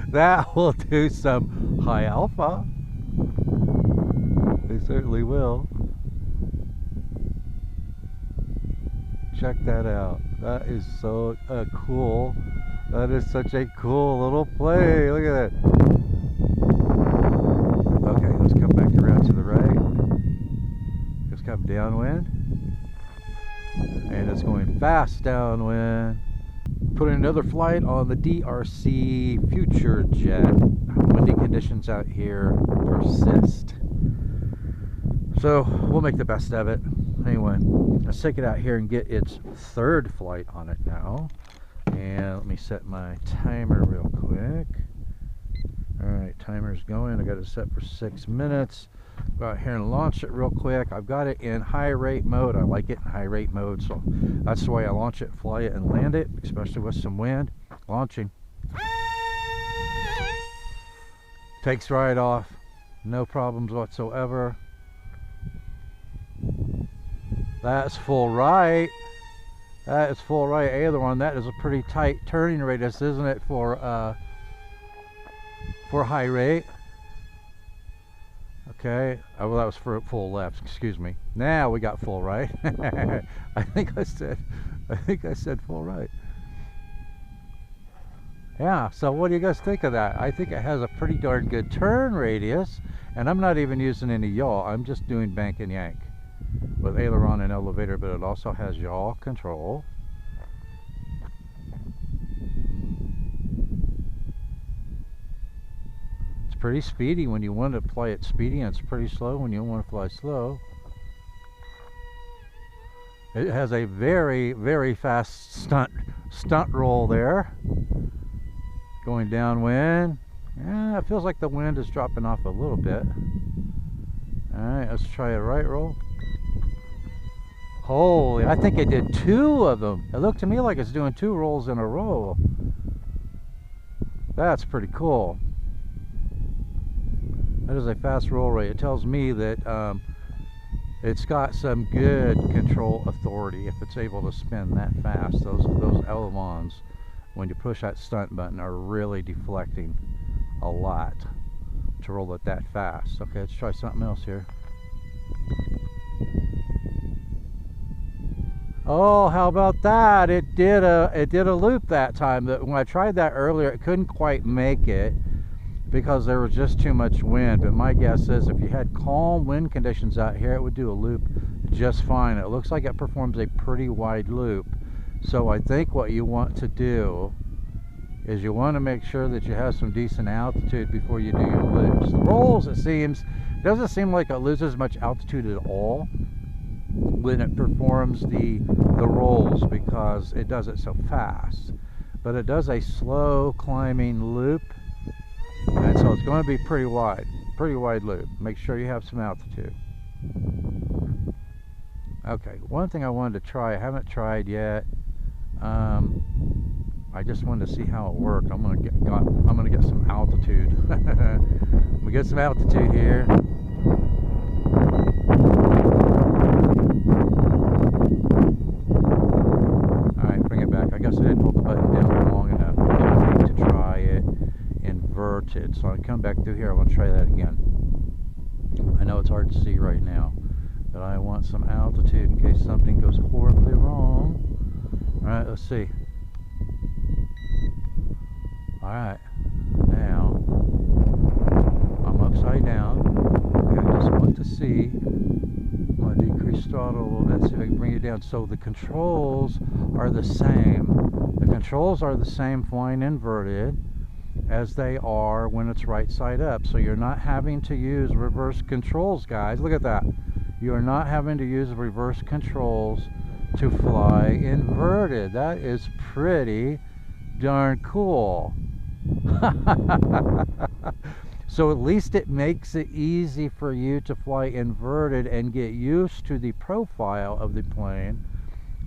That will do some high alpha. They certainly will. Check that out. That is so cool. That is such a cool little plane. Look at that. Okay, let's come back around to the right. Let's come downwind. And it's going fast downwind. Putting another flight on the DeeRC Future Jet. Windy conditions out here persist. So we'll make the best of it. Anyway, let's take it out here and get its third flight on it now. And let me set my timer real quick. Alright, timer's going. I got it set for 6 minutes. Go out here and launch it real quick. I've got it in high rate mode. I like it in high rate mode, so that's the way I launch it, fly it, and land it, especially with some wind. Launching. Takes right off. No problems whatsoever. That's full right. That is full right aileron. That is a pretty tight turning radius, isn't it, for high rate? Okay. Oh, well, that was for full left. Excuse me. Now we got full right. I think I said full right. Yeah. So what do you guys think of that? I think it has a pretty darn good turn radius, and I'm not even using any yaw. I'm just doing bank and yank with aileron and elevator, but it also has yaw control. It's pretty speedy when you want to play it speedy, and it's pretty slow when you want to fly slow. It has a very, very fast stunt roll there. Going downwind. Yeah, it feels like the wind is dropping off a little bit. Alright, let's try a right roll. Holy, I think it did 2 of them. It looked to me like it's doing 2 rolls in a row. That's pretty cool. That is a fast roll rate. It tells me that it's got some good control authority if it's able to spin that fast. Those ailerons, when you push that stunt button, are really deflecting a lot to roll it that fast. Okay, let's try something else here. Oh, how about that? It did a loop that time. When I tried that earlier, it couldn't quite make it because there was just too much wind. But my guess is if you had calm wind conditions out here, it would do a loop just fine. It looks like it performs a pretty wide loop. So I think what you want to do is you want to make sure that you have some decent altitude before you do your loops. The rolls, it seems, doesn't seem like it loses much altitude at all when it performs the rolls because it does it so fast. But it does a slow climbing loop, and so it's going to be pretty wide loop. Make sure you have some altitude. Okay, one thing I wanted to try, I haven't tried yet. I just wanted to see how it worked. I'm gonna get some altitude. I'm gonna get some altitude here. Alright, bring it back. I guess I didn't hold the button down long enough because I need to try it inverted. So I come back through here, I want to try that again. I know it's hard to see right now, but I want some altitude in case something goes horribly wrong. Alright, let's see. Alright, now I'm upside down. Okay, I just want to see. I'm going to decrease throttle a little bit so I can bring it down. So the controls are the same. The controls are the same flying inverted as they are when it's right side up. So you're not having to use reverse controls, guys. Look at that. You are not having to use reverse controls to fly inverted. That is pretty darn cool. So at least it makes it easy for you to fly inverted and get used to the profile of the plane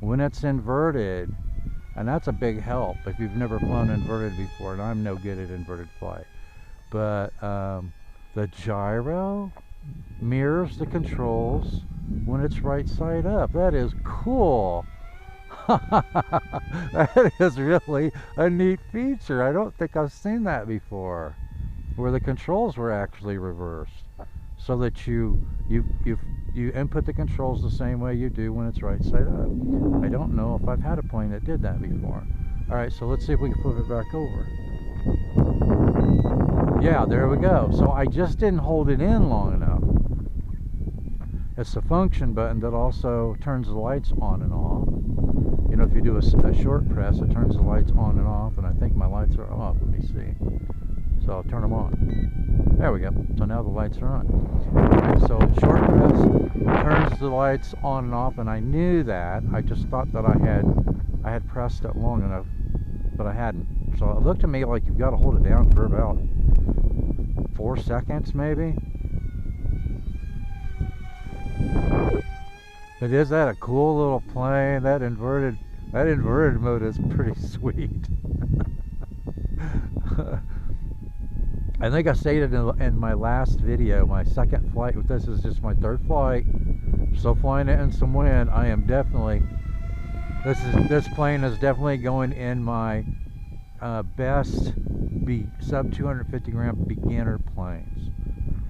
when it's inverted, and that's a big help if you've never flown inverted before, and I'm no good at inverted flight. But the gyro mirrors the controls when it's right side up. That is cool. That is really a neat feature. I don't think I've seen that before, where the controls were actually reversed, so that you input the controls the same way you do when it's right side up. I don't know if I've had a plane that did that before. All right, so let's see if we can flip it back over. Yeah, there we go. So I just didn't hold it in long enough. It's the function button that also turns the lights on and off. You know, if you do a short press, it turns the lights on and off, and I think my lights are off. Let me see. So I'll turn them on. There we go. So now the lights are on. Right, so short press turns the lights on and off, and I knew that. I just thought that I had pressed it long enough, but I hadn't. So it looked to me like you've got to hold it down for about 4 seconds, maybe. But is that a cool little plane? That inverted mode is pretty sweet. I think I stated in my last video, my second flight, this is just my third flight. I'm still flying it in some wind. I am definitely, this plane is definitely going in my best sub-250g beginner planes.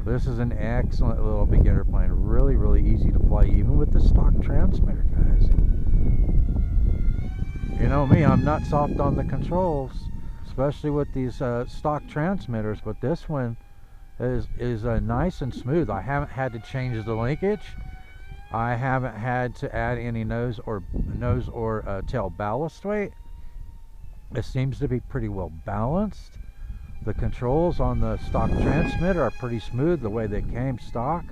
This is an excellent little beginner plane. Really, really easy to fly, even with the stock transmitter, guys. You know me, I'm not soft on the controls, especially with these stock transmitters, but this one is nice and smooth. I haven't had to change the linkage. I haven't had to add any nose or tail ballast weight. It seems to be pretty well balanced. The controls on the stock transmitter are pretty smooth the way they came stock.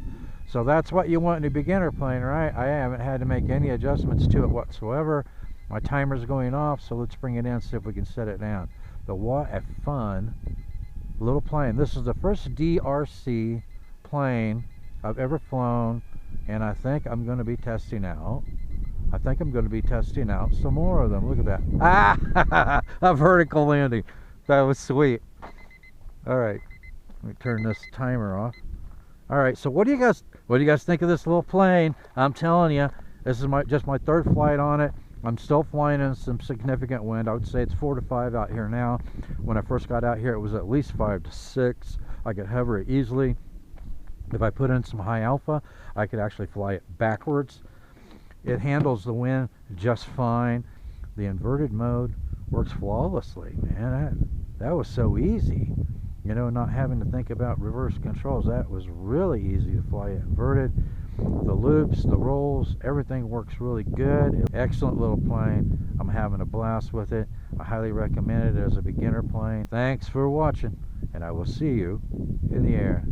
So that's what you want in a beginner plane, right? I haven't had to make any adjustments to it whatsoever. My timer's going off, so let's bring it in and see if we can set it down. But what a fun little plane. This is the first DeeRC plane I've ever flown, and I think I'm going to be testing out. Some more of them. Look at that. Ah! A vertical landing. That was sweet. All right, let me turn this timer off. All right, so what do you guys think of this little plane? I'm telling you, this is just my third flight on it. I'm still flying in some significant wind. I would say it's 4 to 5 out here now. When I first got out here, it was at least 5 to 6. I could hover it easily. If I put in some high alpha, I could actually fly it backwards. It handles the wind just fine. The inverted mode works flawlessly, man. That was so easy. You know, not having to think about reverse controls. That was really easy to fly it inverted. The loops, the rolls, everything works really good. Excellent little plane. I'm having a blast with it. I highly recommend it as a beginner plane. Thanks for watching, and I will see you in the air.